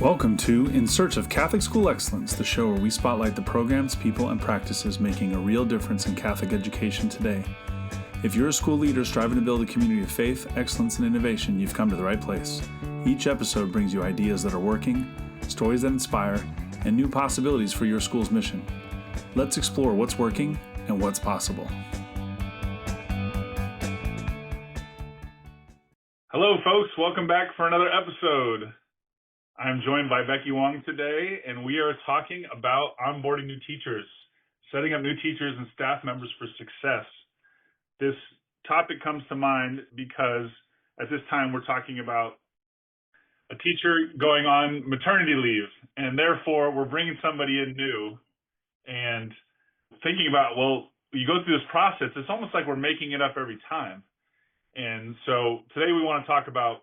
Welcome to In Search of Catholic School Excellence, the show where we spotlight the programs, people, and practices making a real difference in Catholic education today. If you're a school leader striving to build a community of faith, excellence, and innovation, you've come to the right place. Each episode brings you ideas that are working, stories that inspire, and new possibilities for your school's mission. Let's explore what's working and what's possible. Hello, folks. Welcome back for another episode. I'm joined by Becky Wong today, and we are talking about onboarding new teachers, setting up new teachers and staff members for success. This topic comes to mind because at this time we're talking about a teacher going on maternity leave, and therefore we're bringing somebody in new and thinking about, well, you go through this process, it's almost like we're making it up every time. And so today we want to talk about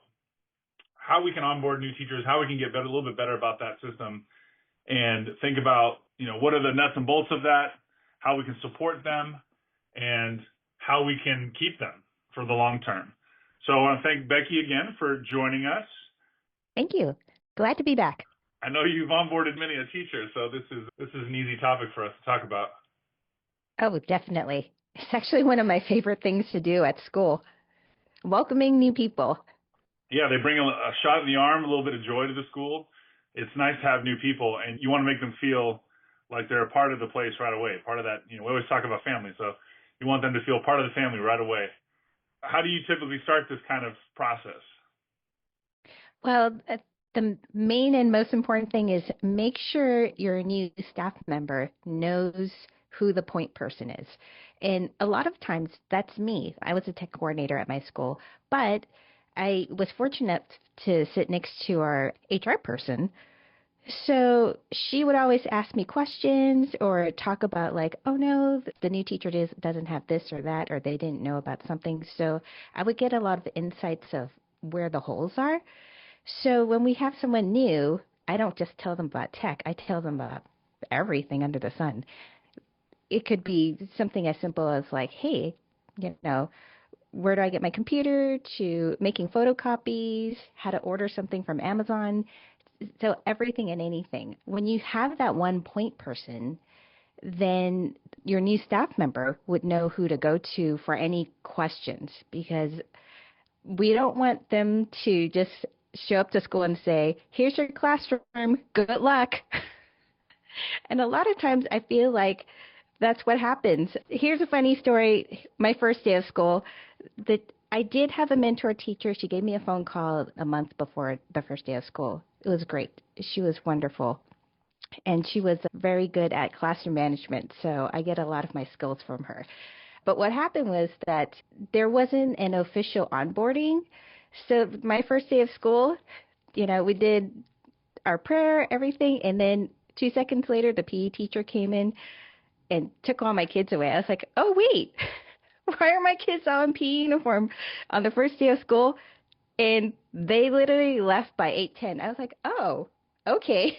how we can onboard new teachers, how we can get better, a little bit better about that system, and think about, what are the nuts and bolts of that, how we can support them, and how we can keep them for the long term. So I want to thank Becky again for joining us. Thank you. Glad to be back. I know you've onboarded many a teacher, so this is an easy topic for us to talk about. Oh, definitely. It's actually one of my favorite things to do at school, welcoming new people. Yeah, they bring a shot in the arm, a little bit of joy to the school. It's nice to have new people, and you want to make them feel like they're a part of the place right away, part of that. We always talk about family, so you want them to feel part of the family right away. How do you typically start this kind of process? Well, the main and most important thing is make sure your new staff member knows who the point person is. And a lot of times that's me. I was a tech coordinator at my school, but I was fortunate to sit next to our HR person. So she would always ask me questions or talk about like, oh no, the new teacher doesn't have this or that, or they didn't know about something. So I would get a lot of insights of where the holes are. So when we have someone new, I don't just tell them about tech. I tell them about everything under the sun. It could be something as simple as like, hey, where do I get my computer, to making photocopies, how to order something from Amazon. So everything and anything. When you have that one point person, then your new staff member would know who to go to for any questions, because we don't want them to just show up to school and say, here's your classroom, good luck. And a lot of times I feel like that's what happens. Here's a funny story. My first day of school, that I did have a mentor teacher. She gave me a phone call a month before the first day of school. It was great. She was wonderful. And she was very good at classroom management, so I get a lot of my skills from her. But what happened was that there wasn't an official onboarding. So my first day of school, we did our prayer, everything, and then 2 seconds later, the PE teacher came in and took all my kids away. I was like, oh, wait, why are my kids all in PE uniform on the first day of school? And they literally left by 8:10. I was like, oh, okay.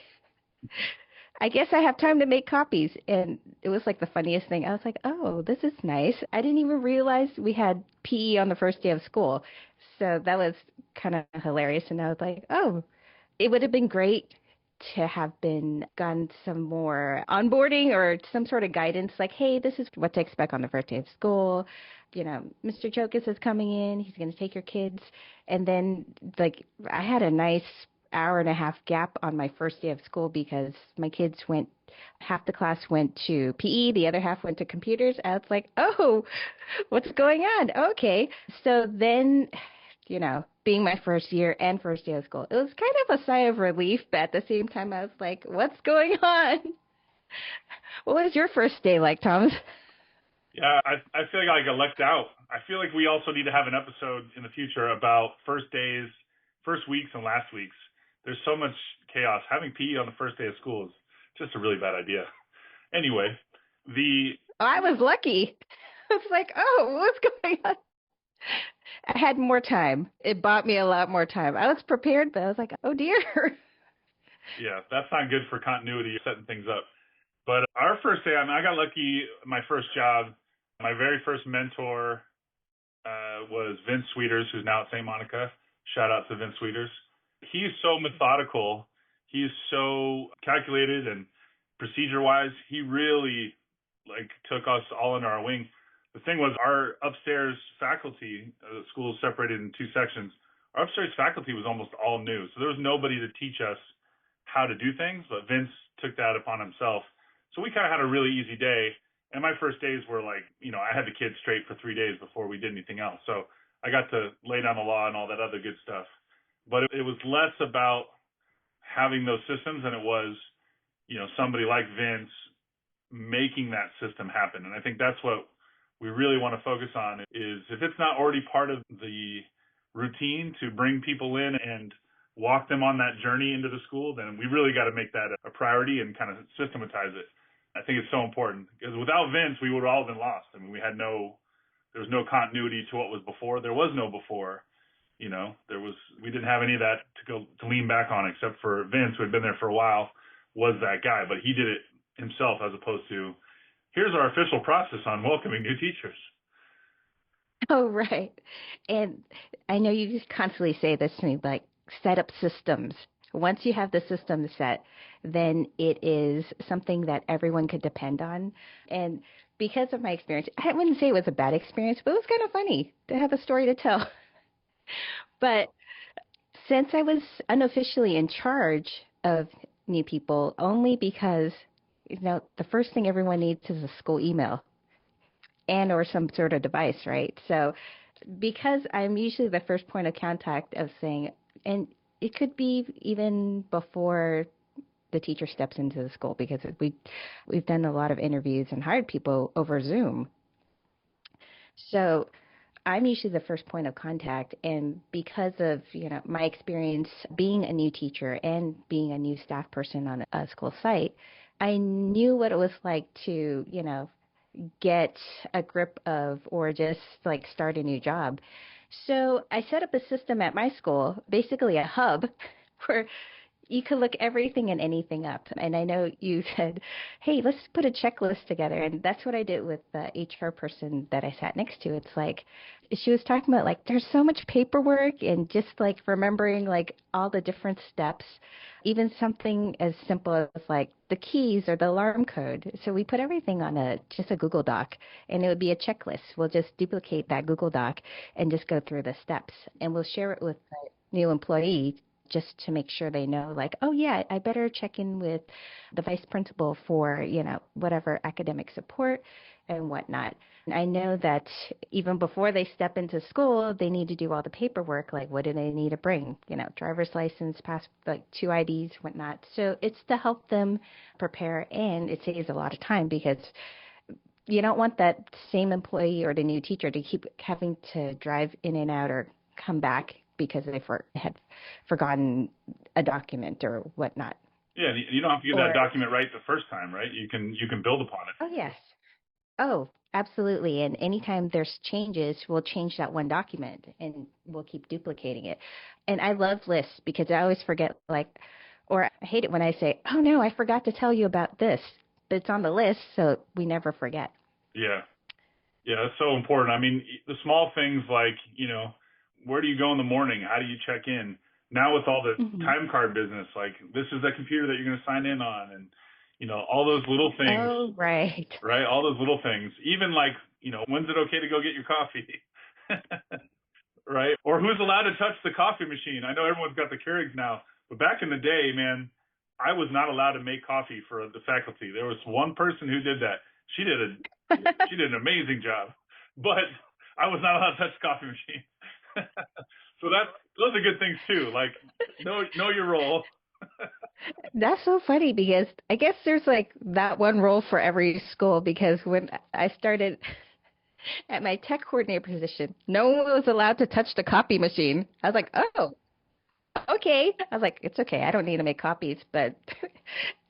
I guess I have time to make copies. And it was like the funniest thing. I was like, oh, this is nice. I didn't even realize we had PE on the first day of school. So that was kind of hilarious. And I was like, oh, it would have been great to have gotten some more onboarding or some sort of guidance, like, hey, this is what to expect on the first day of school. Mr. Chokus is coming in. He's going to take your kids. And then, I had a nice hour and a half gap on my first day of school because my kids half the class went to PE, the other half went to computers. I was like, oh, what's going on? Okay. So then, being my first year and first day of school, it was kind of a sigh of relief, but at the same time, I was like, what's going on? What was your first day like, Thomas? Yeah, I feel like I got left out. I feel like we also need to have an episode in the future about first days, first weeks, and last weeks. There's so much chaos. Having PE on the first day of school is just a really bad idea. Anyway, I was lucky. I was like, oh, what's going on? I had more time. It bought me a lot more time. I was prepared, but I was like, oh, dear. Yeah, that's not good for continuity, setting things up. But our first day, I got lucky. My first job, my very first mentor was Vince Sweeters, who's now at St. Monica. Shout out to Vince Sweeters. He's so methodical. He's so calculated and procedure-wise. He really took us all under our wing. The thing was, our upstairs faculty, the school is separated in two sections. Our upstairs faculty was almost all new, so there was nobody to teach us how to do things. But Vince took that upon himself, so we kind of had a really easy day. And my first days were I had the kids straight for 3 days before we did anything else. So I got to lay down the law and all that other good stuff. But it was less about having those systems than it was, somebody like Vince making that system happen. And I think that's what we really want to focus on is if it's not already part of the routine to bring people in and walk them on that journey into the school, then we really got to make that a priority and kind of systematize it. I think it's so important because without Vince, we would all have been lost. I mean, there was no continuity to what was before. There was no before, we didn't have any of that to lean back on except for Vince, who had been there for a while, was that guy, but he did it himself as opposed to, here's our official process on welcoming new teachers. Oh, right. And I know you just constantly say this to me, like set up systems. Once you have the system set, then it is something that everyone could depend on. And because of my experience, I wouldn't say it was a bad experience, but it was kind of funny to have a story to tell. But since I was unofficially in charge of new people, only because, the first thing everyone needs is a school email and or some sort of device, right? So because I'm usually the first point of contact of saying, and it could be even before the teacher steps into the school, because we've done a lot of interviews and hired people over Zoom. So I'm usually the first point of contact, and because of my experience being a new teacher and being a new staff person on a school site, I knew what it was like to get a grip of or just start a new job. So I set up a system at my school, basically a hub, where you could look everything and anything up. And I know you said, hey, let's put a checklist together. And that's what I did with the HR person that I sat next to. It's like, she was talking about there's so much paperwork and just remembering all the different steps, even something as simple as the keys or the alarm code. So we put everything on just a Google Doc, and it would be a checklist. We'll just duplicate that Google Doc and just go through the steps, and we'll share it with the new employee just to make sure they know, oh yeah, I better check in with the vice principal for, whatever academic support and whatnot. And I know that even before they step into school, they need to do all the paperwork, what do they need to bring, driver's license, passport, 2 IDs, whatnot. So it's to help them prepare, and it saves a lot of time because you don't want that same employee or the new teacher to keep having to drive in and out or come back because they had forgotten a document or whatnot. Yeah, you don't have to get that document right the first time, right? You can build upon it. Oh, yes. Oh, absolutely. And anytime there's changes, we'll change that one document and we'll keep duplicating it. And I love lists because I always forget, or I hate it when I say, oh no, I forgot to tell you about this. But it's on the list, so we never forget. Yeah. Yeah, that's so important. I mean, the small things where do you go in the morning? How do you check in? Now with all the time card business, this is the computer that you're going to sign in on, and all those little things. Oh, right. Right, all those little things. Even when's it okay to go get your coffee? Right? Or who's allowed to touch the coffee machine? I know everyone's got the Keurigs now, but back in the day, man, I was not allowed to make coffee for the faculty. There was one person who did that. She did an amazing job, but I was not allowed to touch the coffee machine. So those are good things too. Know your role. That's so funny because I guess there's that one role for every school, because when I started at my tech coordinator position, no one was allowed to touch the copy machine. I was like, oh, okay. I was like, it's okay. I don't need to make copies, but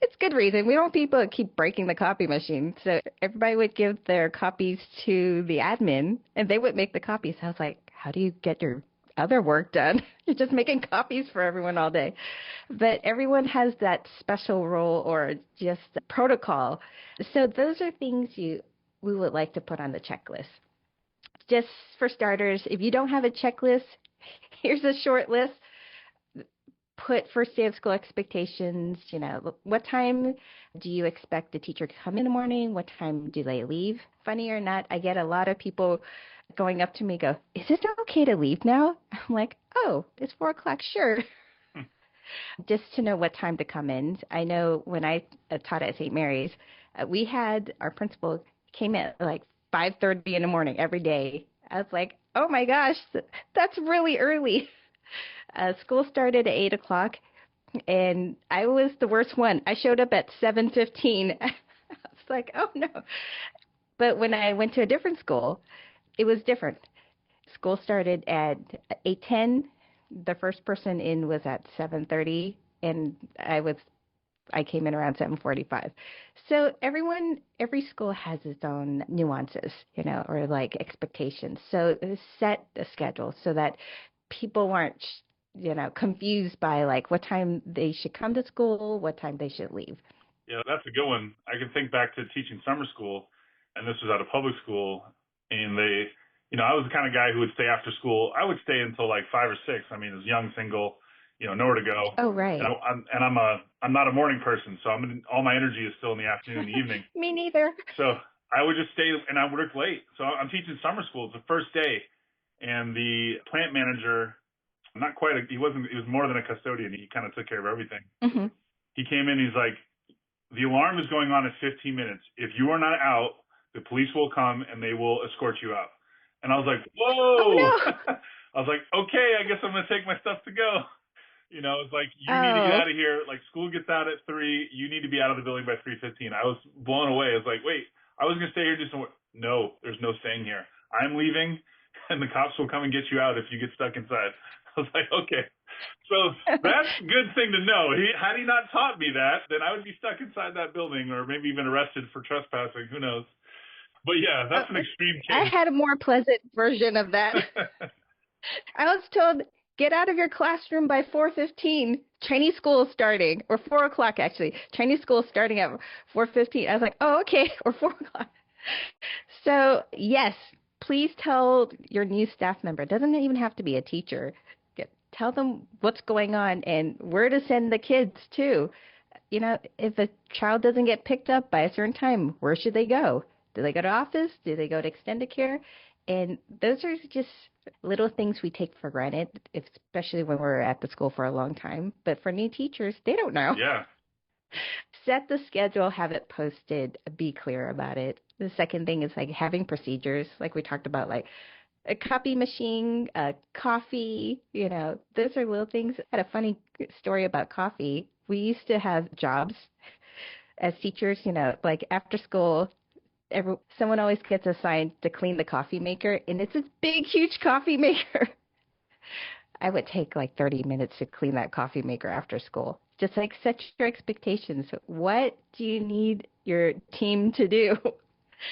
it's good reason. We don't want people to keep breaking the copy machine. So everybody would give their copies to the admin and they would make the copies. I was like, how do you get your other work done? You're just making copies for everyone all day. But everyone has that special role or just protocol. So those are things we would like to put on the checklist. Just for starters, if you don't have a checklist, here's a short list. put first day of school expectations. What time do you expect the teacher to come in the morning? What time do they leave? Funny or not, I get a lot of people going up to me go, is it okay to leave now? I'm like, oh, it's 4 o'clock. Sure. Just to know what time to come in. I know when I taught at St. Mary's, we had our principal came at like 5:30 in the morning every day. I was like, oh my gosh, that's really early. School started at 8 o'clock, and I was the worst one. I showed up at 7:15. I was like, oh no. But when I went to a different school, it was different. School started at 8:10. The first person in was at 7:30, and I came in around 7:45. So every school has its own nuances, or like expectations. So set a schedule so that people aren't, confused by like what time they should come to school, what time they should leave. Yeah, that's a good one. I can think back to teaching summer school, and this was at a public school, and I was the kind of guy who would stay after school. I would stay until like 5 or 6. I mean, as young, single, nowhere to go. Oh, right. And I'm not a morning person, so all my energy is still in the afternoon and the evening. Me neither. So I would just stay, and I would work late. So I'm teaching summer school. It's the first day, and the plant manager, he was more than a custodian. He kind of took care of everything. Mm-hmm. He came in, he's like, the alarm is going on in 15 minutes. If you are not out, the police will come and they will escort you out. And I was like, whoa. Oh, no. I was like, okay, I guess I'm going to take my stuff to go. It's like, you need to get out of here. Like, school gets out at 3. You need to be out of the building by 3:15. I was blown away. I was like, wait, I was going to stay here just no, there's no staying here. I'm leaving, and the cops will come and get you out if you get stuck inside. I was like, okay. So that's a good thing to know. Had he not taught me that, then I would be stuck inside that building, or maybe even arrested for trespassing. Who knows? But yeah, that's an extreme case. I had a more pleasant version of that. I was told, get out of your classroom by 4:15. Chinese school is starting, or 4 o'clock actually. Chinese school is starting at 4:15. I was like, oh, okay, or 4 o'clock. So yes, please tell your new staff member. It doesn't even have to be a teacher. Tell them what's going on and where to send the kids to. If a child doesn't get picked up by a certain time, where should they go? Do they go to office? Do they go to extended care? And those are just little things we take for granted, especially when we're at the school for a long time. But for new teachers, they don't know. Yeah. Set the schedule, have it posted, be clear about it. The second thing is like having procedures, like we talked about, like a copy machine, coffee, those are little things. I had a funny story about coffee. We used to have jobs as teachers, like after school, someone always gets assigned to clean the coffee maker, and it's this big, huge coffee maker. I would take like 30 minutes to clean that coffee maker after school. Just like set your expectations. What do you need your team to do?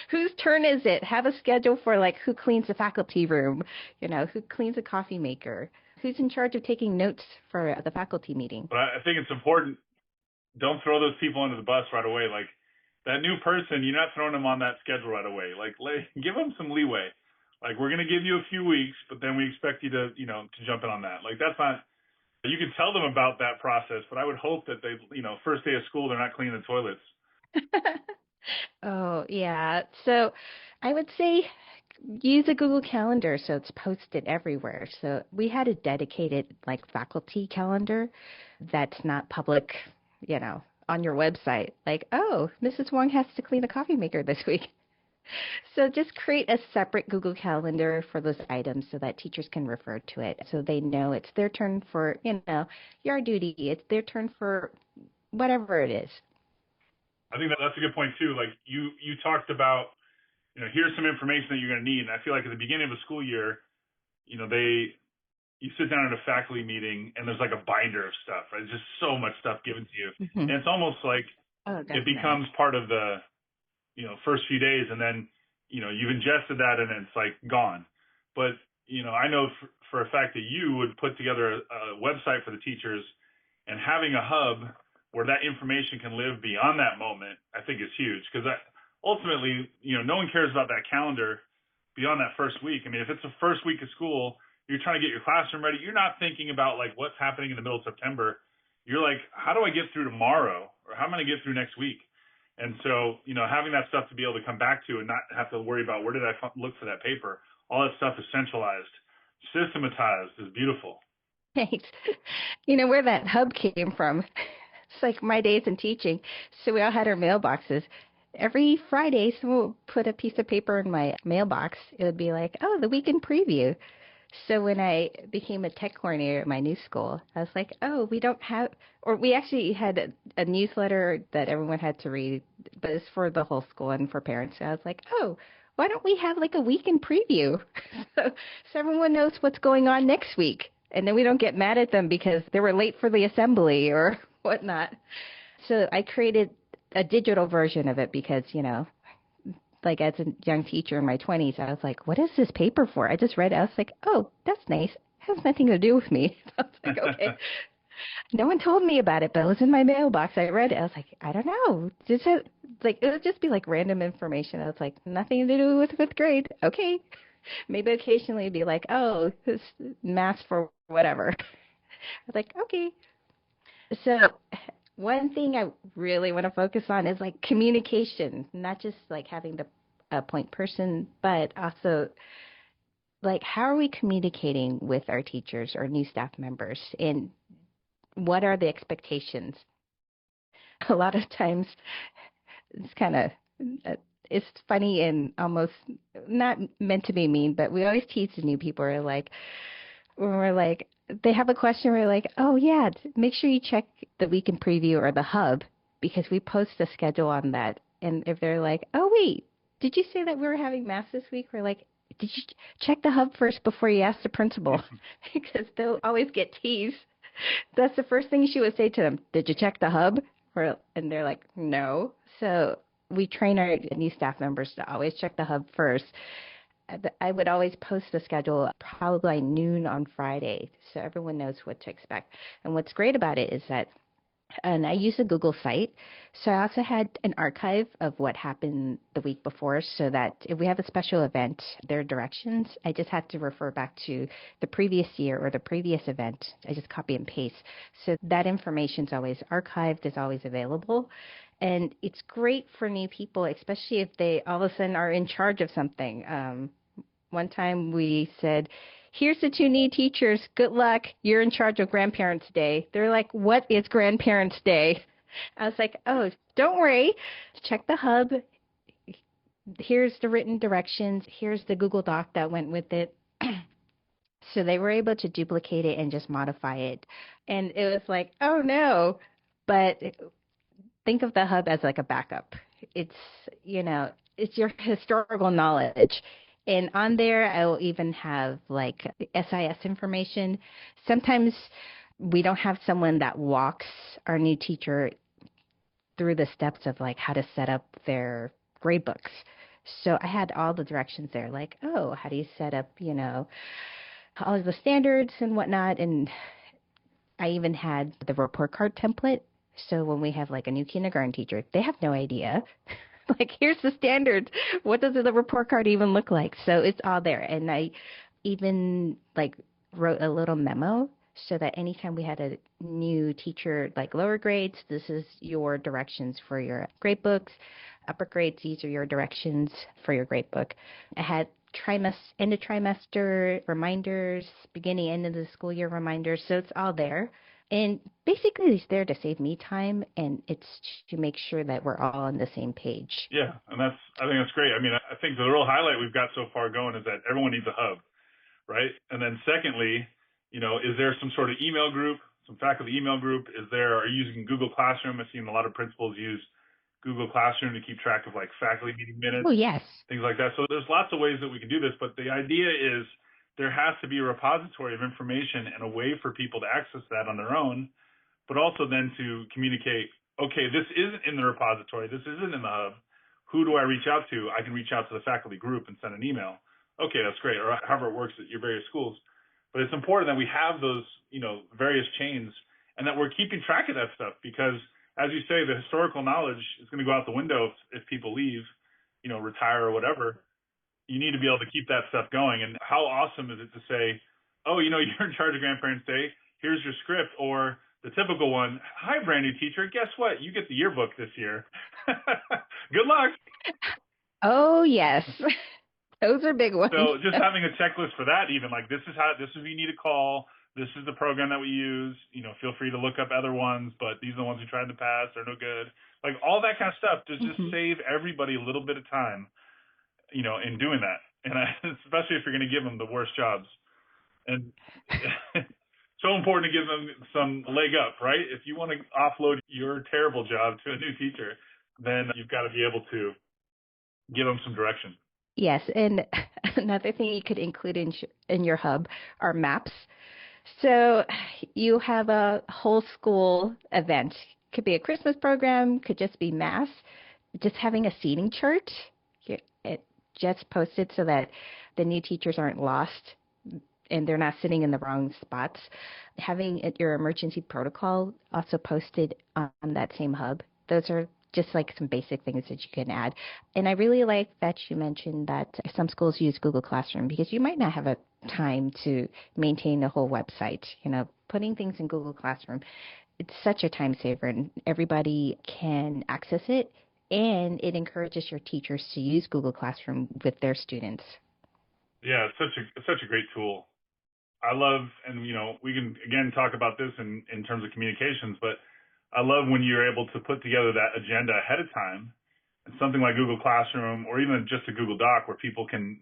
Whose turn is it? Have a schedule for like who cleans the faculty room, who cleans the coffee maker, who's in charge of taking notes for the faculty meeting. But I think it's important. Don't throw those people under the bus right away. Like that new person, you're not throwing them on that schedule right away. Like give them some leeway. Like we're going to give you a few weeks, but then we expect you to, to jump in on that. Like that's not, you can tell them about that process, but I would hope that they, first day of school, they're not cleaning the toilets. Oh, yeah. So I would say use a Google Calendar so it's posted everywhere. So we had a dedicated like faculty calendar that's not public, on your website. Like, oh, Mrs. Wong has to clean a coffee maker this week. So just create a separate Google Calendar for those items so that teachers can refer to it. So they know it's their turn for, yard duty. It's their turn for whatever it is. I think that's a good point too. Like you talked about, here's some information that you're going to need. And I feel like at the beginning of a school year, you sit down at a faculty meeting and there's like a binder of stuff, right? There's just so much stuff given to you. Mm-hmm. And it's almost like it becomes part of the, first few days, and then, you've ingested that and it's like gone. But, I know for a fact that you would put together a website for the teachers, and having a hub where that information can live beyond that moment, I think is huge. Because ultimately, no one cares about that calendar beyond that first week. I mean, if it's the first week of school, you're trying to get your classroom ready. You're not thinking about like what's happening in the middle of September. You're like, how do I get through tomorrow, or how am I going to get through next week? And so, having that stuff to be able to come back to and not have to worry about where did I look for that paper, all that stuff is centralized, systematized is beautiful. Thanks. Where that hub came from. It's like my days in teaching. So we all had our mailboxes. Every Friday, someone would put a piece of paper in my mailbox. It would be like, oh, the weekend preview. So when I became a tech coordinator at my new school, I was like, oh, we don't have, or we actually had a newsletter that everyone had to read, but it's for the whole school and for parents. So I was like, oh, why don't we have like a weekend preview so everyone knows what's going on next week? And then we don't get mad at them because they were late for the assembly or whatnot. So I created a digital version of it because, like as a young teacher in my 20s, I was like, what is this paper for? I just read it. I was like, oh, that's nice. It has nothing to do with me. I was like, okay. No one told me about it, but it was in my mailbox. I read it. I was like, I don't know. It would just be like random information. I was like, nothing to do with fifth grade. Okay. Maybe occasionally it'd be like, oh, this math for whatever. I was like, okay. So one thing I really want to focus on is like communication, not just like having a point person, but also like how are we communicating with our teachers or new staff members, and what are the expectations? A lot of times it's kind of it's funny and almost not meant to be mean, but we always tease the new people. Are like when we're like they have a question, we're like, oh yeah, make sure you check the weekend preview or the hub because we post a schedule on that. And if they're like, oh wait, did you say that we were having math this week? We're like, did you check the hub first before you ask the principal? Because they'll always get teased. That's the first thing she would say to them. Did you check the hub? And they're like, no. So we train our new staff members to always check the hub first. I would always post the schedule probably by noon on Friday so everyone knows what to expect. And what's great about it is that, and I use a Google site, so I also had an archive of what happened the week before so that if we have a special event, there are directions. I just have to refer back to the previous year or the previous event. I just copy and paste. So that information is always archived, is always available. And it's great for new people, especially if they all of a sudden are in charge of something. One time we said, here's the two new teachers. Good luck. You're in charge of Grandparents' Day. They're like, what is Grandparents' Day? I was like, oh, don't worry. Check the hub. Here's the written directions. Here's the Google Doc that went with it. So they were able to duplicate it and just modify it. And it was like, oh, no. But think of the hub as like a backup. It's, it's your historical knowledge. And on there, I will even have like SIS information. Sometimes we don't have someone that walks our new teacher through the steps of like how to set up their grade books. So I had all the directions there, like, oh, how do you set up, all of the standards and whatnot. And I even had the report card template. So when we have like a new kindergarten teacher, they have no idea. Like, here's the standards. What does the report card even look like? So it's all there. And I even like wrote a little memo so that anytime we had a new teacher, like lower grades, this is your directions for your grade books. Upper grades, these are your directions for your grade book. I had end of trimester reminders, beginning, end of the school year reminders. So it's all there. And basically, it's there to save me time, and it's to make sure that we're all on the same page. Yeah, and I think that's great. I mean, I think the real highlight we've got so far going is that everyone needs a hub, right? And then secondly, is there some sort of email group, some faculty email group? Are you using Google Classroom? I've seen a lot of principals use Google Classroom to keep track of like faculty meeting minutes. Oh, yes. Things like that. So there's lots of ways that we can do this, but the idea is there has to be a repository of information and a way for people to access that on their own, but also then to communicate, okay, this isn't in the repository, this isn't in the hub. Who do I reach out to? I can reach out to the faculty group and send an email. Okay, that's great, or however it works at your various schools. But it's important that we have those, various chains and that we're keeping track of that stuff because, as you say, the historical knowledge is going to go out the window if people leave, retire or whatever. You need to be able to keep that stuff going. And how awesome is it to say, oh, you're in charge of Grandparents' Day. Here's your script. Or the typical one, hi, brand new teacher. Guess what? You get the yearbook this year. Good luck. Oh, yes. Those are big ones. So just having a checklist for that, even like this is who you need to call. This is the program that we use. Feel free to look up other ones, but these are the ones we tried in the past. They're no good. Like all that kind of stuff to just Mhm. save everybody a little bit of time, in doing that. And especially if you're going to give them the worst jobs. And so important to give them some leg up, right? If you want to offload your terrible job to a new teacher, then you've got to be able to give them some direction. Yes, and another thing you could include in your hub are maps. So you have a whole school event. Could be a Christmas program, could just be mass. Just having a seating chart, it just posted so that the new teachers aren't lost and they're not sitting in the wrong spots. Having your emergency protocol also posted on that same hub. Those are just like some basic things that you can add. And I really like that you mentioned that some schools use Google Classroom because you might not have a time to maintain the whole website. Putting things in Google Classroom, it's such a time saver and everybody can access it. And it encourages your teachers to use Google Classroom with their students. Yeah, it's such a great tool. I love, and we can again talk about this in terms of communications, but I love when you're able to put together that agenda ahead of time, and something like Google Classroom or even just a Google Doc where people can,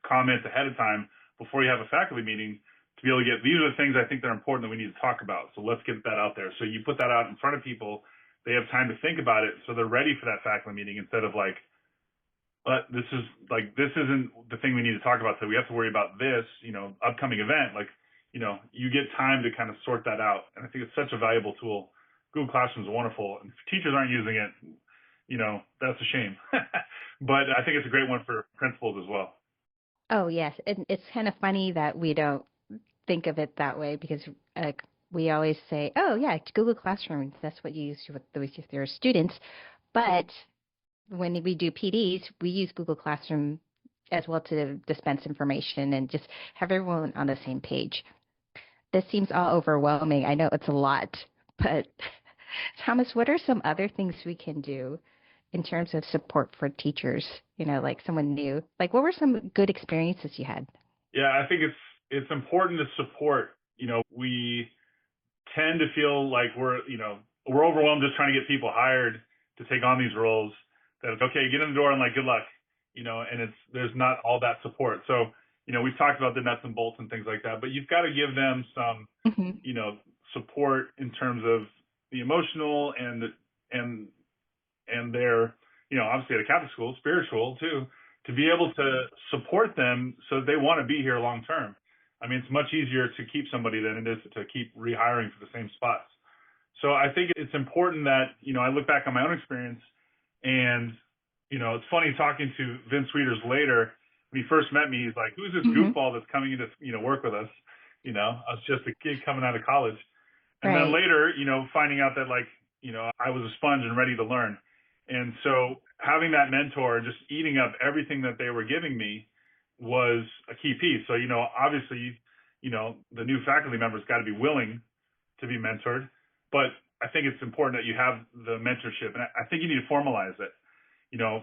comment ahead of time before you have a faculty meeting to be able to get, these are the things I think that are important that we need to talk about. So let's get that out there. So you put that out in front of people, they have time to think about it, so they're ready for that faculty meeting instead of like, but this isn't the thing we need to talk about. So we have to worry about this, upcoming event. Like, you get time to kind of sort that out. And I think it's such a valuable tool. Google Classroom is wonderful. And if teachers aren't using it, that's a shame. But I think it's a great one for principals as well. Oh, yes. And it's kind of funny that we don't think of it that way because we always say, oh, yeah, it's Google Classroom. That's what you use with your students. But when we do PDs, we use Google Classroom as well to dispense information and just have everyone on the same page. This seems all overwhelming. I know it's a lot, but Thomas, what are some other things we can do in terms of support for teachers? Like someone new. Like, what were some good experiences you had? Yeah, I think it's important to support. We tend to feel like we're overwhelmed just trying to get people hired to take on these roles. That it's okay, get in the door and like good luck, and there's not all that support. So we've talked about the nuts and bolts and things like that, but you've got to give them some Hmm. support in terms of the emotional and their obviously at a Catholic school, spiritual too, to be able to support them so that they want to be here long term. I mean, it's much easier to keep somebody than it is to keep rehiring for the same spots. So I think it's important that, I look back on my own experience and, it's funny talking to Vince Sweeters later. When he first met me, he's like, who's this Hmm. goofball that's coming in to, work with us? I was just a kid coming out of college. And then Right. later, finding out that like, I was a sponge and ready to learn. And so having that mentor just eating up everything that they were giving me was a key piece. So, obviously, the new faculty members got to be willing to be mentored, but I think it's important that you have the mentorship. And I think you need to formalize it.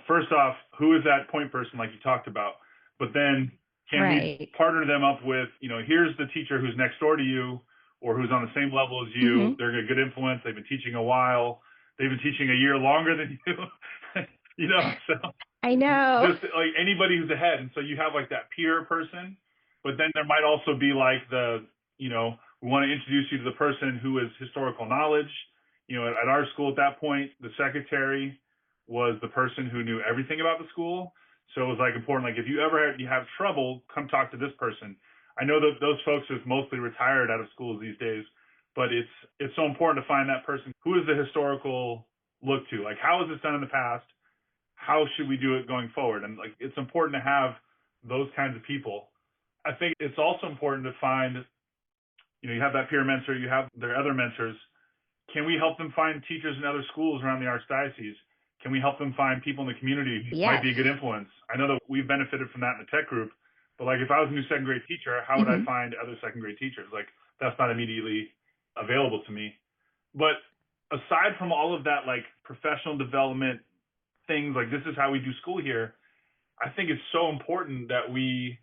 First off, who is that point person like you talked about? But then can we Right. partner them up with, here's the teacher who's next door to you or who's on the same level as Hmm. you. They're a good influence. They've been teaching a while. They've been teaching a year longer than you. So I know. just like anybody who's ahead. And so you have like that peer person, but then there might also be like we want to introduce you to the person who is historical knowledge. At our school at that point, the secretary was the person who knew everything about the school. So it was like important, like if you have trouble, come talk to this person. I know that those folks have mostly retired out of schools these days, but it's so important to find that person who is the historical look to. Like, how was this done in the past? How should we do it going forward? And like, it's important to have those kinds of people. I think it's also important to find, you have that peer mentor, you have their other mentors. Can we help them find teachers in other schools around the archdiocese? Can we help them find people in the community who might Yes. be a good influence? I know that we've benefited from that in the tech group, But like if I was a new second grade teacher, how would I Hmm. find other second grade teachers? Like that's not immediately available to me. But aside from all of that, like professional development things, like this is how we do school here, I think it's so important that we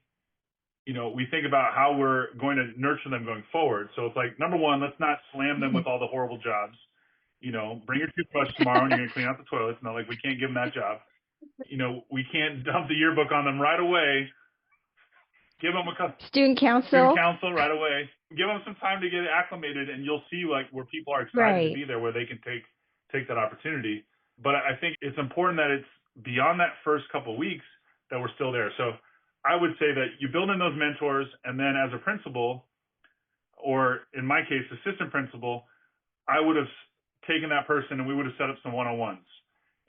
think about how we're going to nurture them going forward. So it's like, number one, let's not slam them Hmm. with all the horrible jobs. Bring your toothbrush tomorrow and you're going to clean out the toilets. Not like we can't give them that job. We can't dump the yearbook on them right away. Give them a Student student council. council right away. Give them some time to get acclimated, and you'll see like where people are excited to Right. be there, where they can take that opportunity. But I think it's important that it's beyond that first couple of weeks that we're still there. So I would say that you build in those mentors, and then as a principal, or in my case, assistant principal, I would have taken that person and we would have set up some one-on-ones,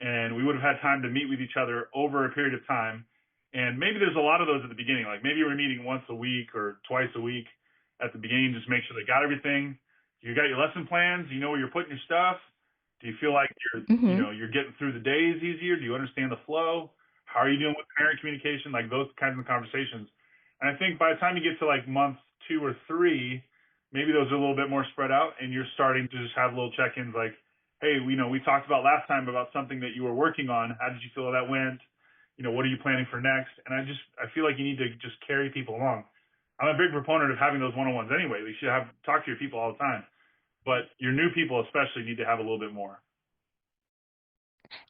and we would have had time to meet with each other over a period of time. And maybe there's a lot of those at the beginning. Like maybe we're meeting once a week or twice a week at the beginning, just make sure they got everything. You got your lesson plans. You know where you're putting your stuff. Do you feel like Hmm. you're getting through the days easier? Do you understand the flow? How are you doing with parent communication? Like those kinds of conversations. And I think by the time you get to like month 2 or 3, maybe those are a little bit more spread out, and you're starting to just have little check-ins like, hey, we talked about last time about something that you were working on. How did you feel that went? What are you planning for next? And I feel like you need to just carry people along. I'm a big proponent of having those one-on-ones anyway. You should talk to your people all the time, but your new people especially need to have a little bit more.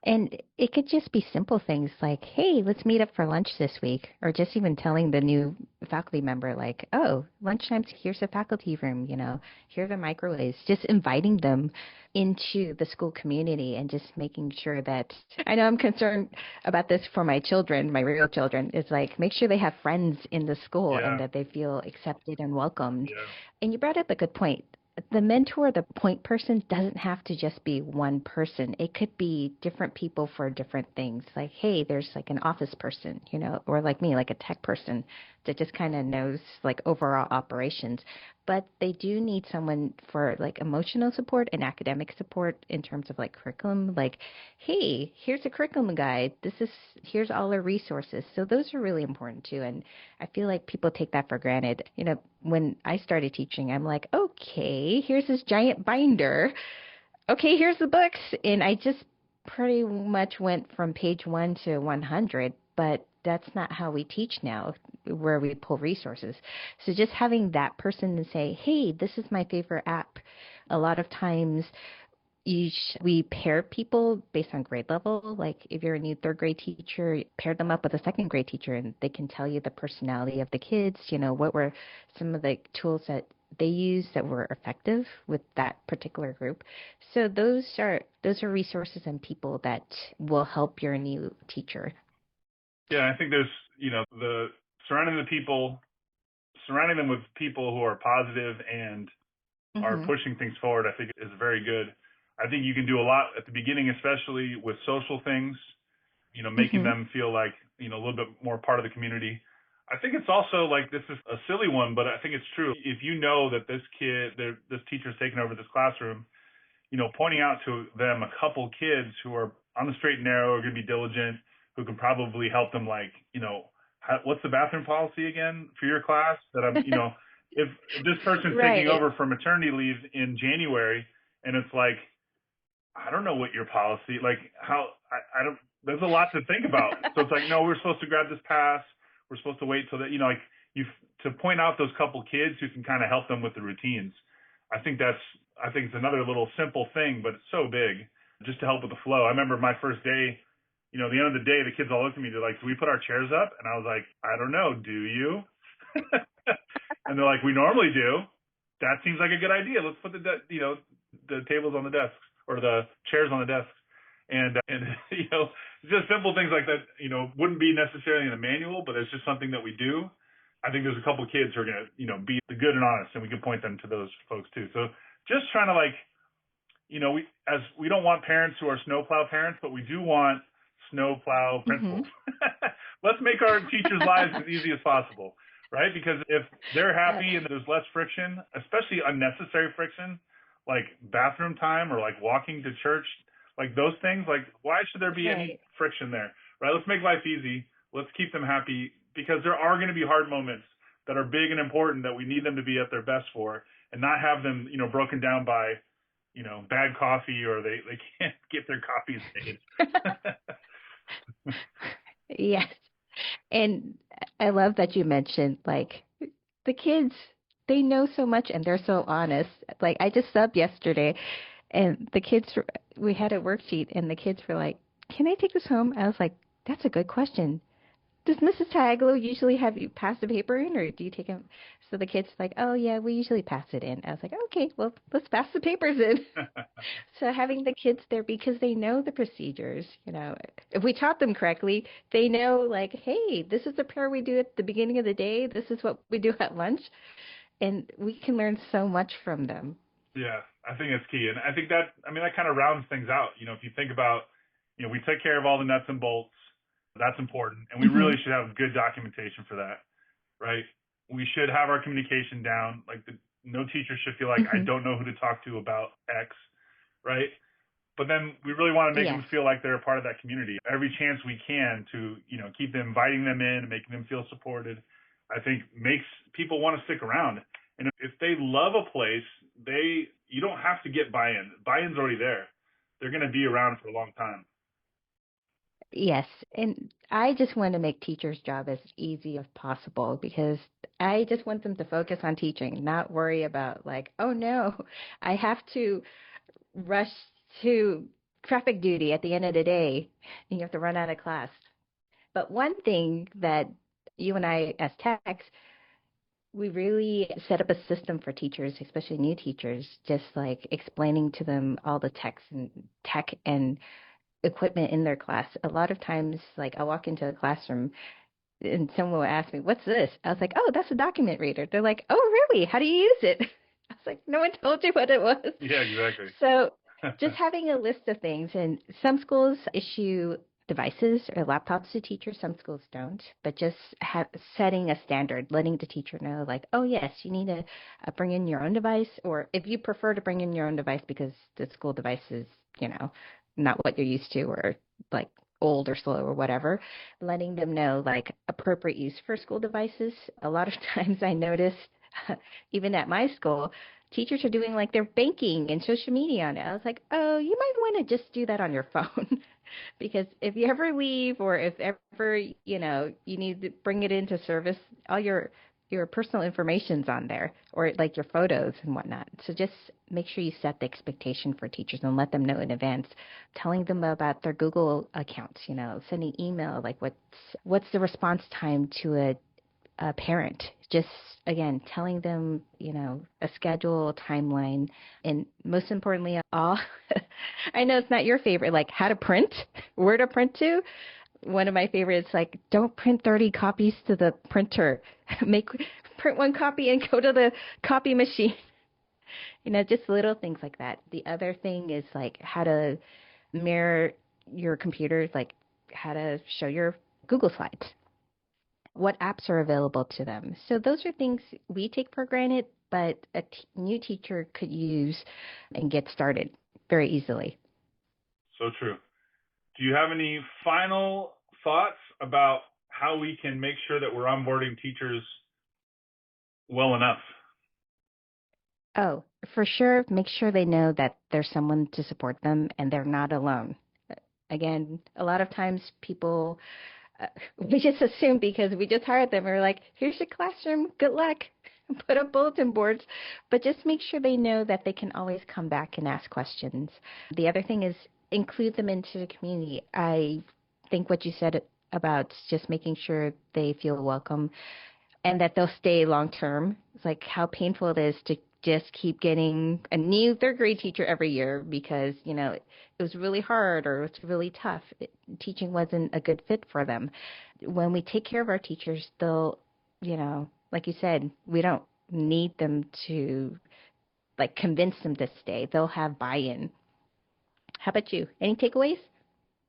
And it could just be simple things like, hey, let's meet up for lunch this week. Or just even telling the new faculty member, like, oh, lunchtime, here's the faculty room, here are the microwaves. Just inviting them into the school community and just making sure that I know I'm concerned about this for my children, my real children, is like make sure they have friends in the school and Yeah, that they feel accepted and welcomed. yeah, And you brought up a good point. The mentor, the point person, doesn't have to just be one person. It could be different people for different things. Like, hey, there's like an office person, or like me, like a tech person that just kind of knows like overall operations. But they do need someone for like emotional support and academic support in terms of like curriculum. Like, hey, here's a curriculum guide. Here's all our resources. So those are really important too. And I feel like people take that for granted. When I started teaching, I'm like, okay, here's this giant binder. Okay, here's the books. And I just pretty much went from page 1 to 100, but that's not how we teach now, where we pull resources. So just having that person to say, hey, this is my favorite app. A lot of times we pair people based on grade level. Like if you're a new third grade teacher, pair them up with a second grade teacher and they can tell you the personality of the kids, what were some of the tools that they use that were effective with that particular group. So those are resources and people that will help your new teacher. yeah. I think there's the surrounding them with people who are positive and are Hmm. pushing things forward, I think is very good. I think you can do a lot at the beginning, especially with social things, making Hmm. them feel like, a little bit more part of the community. I think it's also like, this is a silly one, but I think it's true. If you know that this teacher's taking over this classroom, pointing out to them a couple kids who are on the straight and narrow, are going to be diligent, who can probably help them, like, what's the bathroom policy again for your class? That if this person's taking Right. over for maternity leave in January, and it's like, I don't know what your policy, like I don't, there's a lot to think about. So it's like, no, we're supposed to grab this pass. We're supposed to wait till that, like you, to point out those couple kids who can kind of help them with the routines. I think it's another little simple thing, but it's so big just to help with the flow. I remember my first day, the end of the day, the kids all looked at me. They're like, do we put our chairs up? And I was like, I don't know. Do you? And they're like, we normally do. That seems like a good idea. Let's put the tables on the desks, or the chairs on the desks. And just simple things like that, wouldn't be necessarily in the manual, but it's just something that we do. I think there's a couple of kids who are going to, be the good and honest, and we can point them to those folks too. So just trying to, like, we don't want parents who are snowplow parents, but we do want snowplow Hmm. principals. Let's make our teachers' lives as easy as possible, right? Because if they're happy and there's less friction, especially unnecessary friction, like bathroom time or like walking to church, like those things, like why should there be any Right. friction there, right? Let's make life easy. Let's keep them happy. because there are going to be hard moments that are big and important that we need them to be at their best for, and not have them, broken down by, bad coffee, or they can't get their coffees made. Yes. And I love that you mentioned like the kids, they know so much and they're so honest. Like I just subbed yesterday and we had a worksheet and the kids were like, "Can I take this home?" I was like, "That's a good question. Does Mrs. Tagalo usually have you pass the paper in or do you take them?" So the kids like, "Oh yeah, we usually pass it in." I was like, "Okay, well, let's pass the papers in." So having the kids there because they know the procedures, if we taught them correctly, they know like, hey, this is the prayer we do at the beginning of the day. This is what we do at lunch. And we can learn so much from them. Yeah, I think it's key. And I think that kind of rounds things out. If you think about, we take care of all the nuts and bolts. That's important. And we really should have good documentation for that, right? We should have our communication down. Like no teacher should feel like I don't know who to talk to about X, right? But then we really want to make them feel like they're a part of that community. Every chance we can to, keep them, inviting them in, making them feel supported, I think makes people want to stick around. And if they love a place, you don't have to get buy-in. Buy-in's already there. They're going to be around for a long time. Yes. And I just want to make teachers' job as easy as possible because I just want them to focus on teaching, not worry about like, oh no, I have to rush to traffic duty at the end of the day and you have to run out of class. But one thing that you and I as techs, we really set up a system for teachers, especially new teachers, just like explaining to them all the tech and equipment in their class. A lot of times, like I walk into a classroom and someone will ask me, "What's this?" I was like, "Oh, that's a document reader." They're like, "Oh, really? How do you use it?" I was like, "No one told you what it was." Yeah, exactly. So just having a list of things, and some schools issue devices or laptops to teachers, some schools don't, but just setting a standard, letting the teacher know, like, oh, yes, you need to bring in your own device, or if you prefer to bring in your own device because the school device is, not what you're used to, or like old or slow or whatever, letting them know like appropriate use for school devices. A lot of times I notice, even at my school, teachers are doing like their banking and social media on it. I was like, oh, you might want to just do that on your phone. Because if you ever leave or if ever, you need to bring it into service, all your personal information's on there or like your photos and whatnot. So just make sure you set the expectation for teachers and let them know in advance, telling them about their Google accounts, sending email, like what's the response time to a parent. Just again, telling them, a schedule, timeline, and most importantly, all I know it's not your favorite, like how to print, where to print to. One of my favorites, like don't print 30 copies to the printer. Print one copy and go to the copy machine. Just little things like that. The other thing is like how to mirror your computer, like how to show your Google Slides, what apps are available to them. So those are things we take for granted, but a new teacher could use and get started very easily. So true. Do you have any final thoughts about how we can make sure that we're onboarding teachers well enough? Oh, for sure, make sure they know that there's someone to support them and they're not alone. Again, a lot of times people, we just assume because we just hired them, we're like, here's your classroom, good luck, put up bulletin boards. But just make sure they know that they can always come back and ask questions. The other thing is include them into the community. I think what you said about just making sure they feel welcome and that they'll stay long term. It's like how painful it is to just keep getting a new third grade teacher every year because, it was really hard or it was really tough. Teaching wasn't a good fit for them. When we take care of our teachers, they'll, like you said, we don't need them to like convince them to stay. They'll have buy-in. How about you? Any takeaways?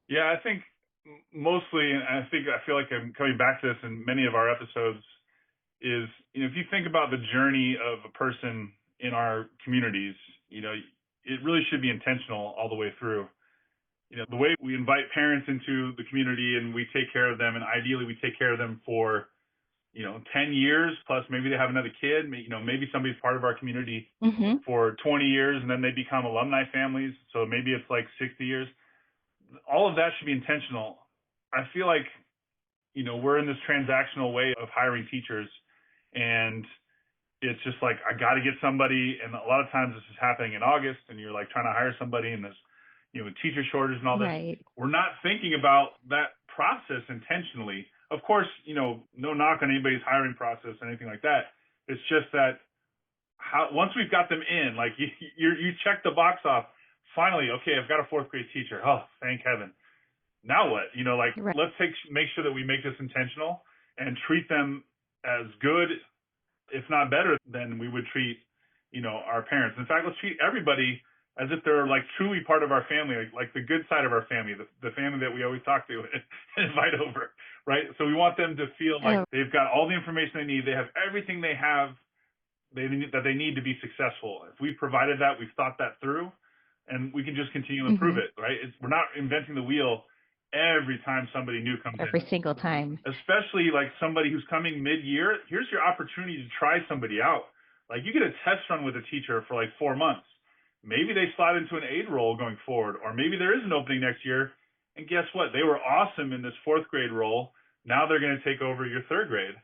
Yeah, I think mostly, and I feel like I'm coming back to this in many of our episodes, is, if you think about the journey of a person in our communities, it really should be intentional all the way through. The way we invite parents into the community and we take care of them, and ideally we take care of them for 10 years plus maybe they have another kid, maybe somebody's part of our community Mm-hmm. for 20 years and then they become alumni families. So maybe it's like 60 years. All of that should be intentional. I feel like, we're in this transactional way of hiring teachers, and it's just like, I got to get somebody. And a lot of times this is happening in August and you're like trying to hire somebody and there's, teacher shortage and all this. Right. We're not thinking about that process intentionally. Of course, no knock on anybody's hiring process or anything like that. It's just that once we've got them in, like you check the box off, finally, okay, I've got a fourth grade teacher. Oh, thank heaven. Now what? Right. Let's make sure that we make this intentional and treat them as good, if not better, than we would treat, our parents. In fact, let's treat everybody as if they're like truly part of our family, like the good side of our family, the family that we always talk to and invite over, right? So we want them to feel like they've got all the information they need. They have everything that they need to be successful. If we've provided that, we've thought that through, and we can just continue to improve it, right? We're not inventing the wheel every time somebody new comes in. Every single time. Especially like somebody who's coming mid-year. Here's your opportunity to try somebody out. Like you get a test run with a teacher for like 4 months. Maybe they slide into an aide role going forward, or maybe there is an opening next year. And guess what? They were awesome in this fourth grade role. Now they're going to take over your third grade,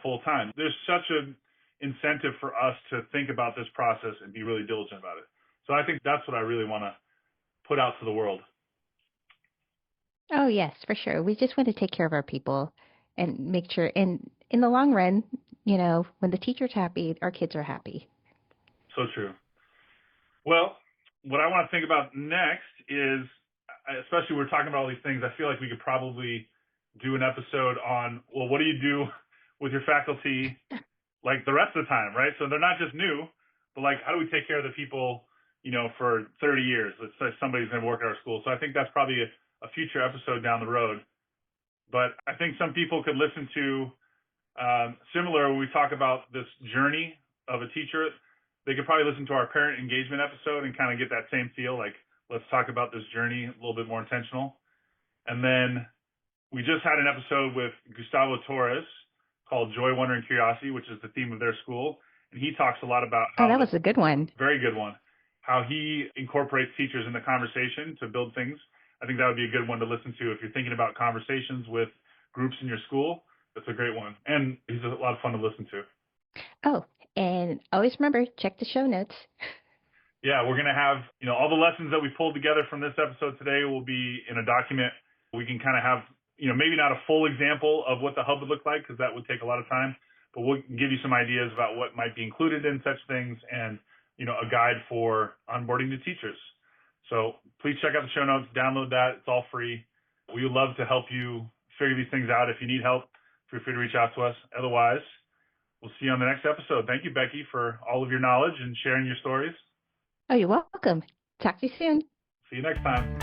full time. There's such an incentive for us to think about this process and be really diligent about it. So I think that's what I really want to put out to the world. Oh, yes, for sure. We just want to take care of our people and make sure, and in the long run, when the teacher's happy, our kids are happy. So true. Well, what I want to think about next is, especially we're talking about all these things, I feel like we could probably do an episode on, well, what do you do with your faculty like the rest of the time, right? So they're not just new, but like, how do we take care of the people, for 30 years? Let's say somebody's going to work at our school. So I think that's probably a future episode down the road. But I think some people could listen to similar when we talk about this journey of a teacher. They could probably listen to our parent engagement episode and kind of get that same feel, like, let's talk about this journey a little bit more intentional. And then we just had an episode with Gustavo Torres called Joy, Wonder, and Curiosity, which is the theme of their school. And he talks a lot about how— Oh, that was a good one. Very good one. How he incorporates teachers in the conversation to build things. I think that would be a good one to listen to if you're thinking about conversations with groups in your school. That's a great one. And he's a lot of fun to listen to. Oh, and always remember, check the show notes. Yeah, we're going to have, all the lessons that we pulled together from this episode today will be in a document. We can kind of have, maybe not a full example of what the hub would look like, because that would take a lot of time, but we'll give you some ideas about what might be included in such things and, a guide for onboarding new teachers. So please check out the show notes, download that. It's all free. We would love to help you figure these things out. If you need help, feel free to reach out to us. Otherwise, we'll see you on the next episode. Thank you, Becky, for all of your knowledge and sharing your stories. Oh, you're welcome. Talk to you soon. See you next time.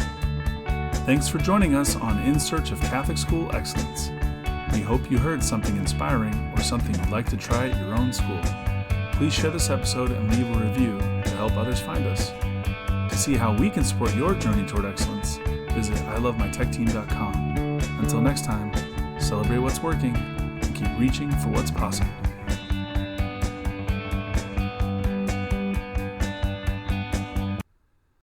Thanks for joining us on In Search of Catholic School Excellence. We hope you heard something inspiring or something you'd like to try at your own school. Please share this episode and leave a review to help others find us. To see how we can support your journey toward excellence, visit ilovemytechteam.com. Until next time, celebrate what's working and keep reaching for what's possible.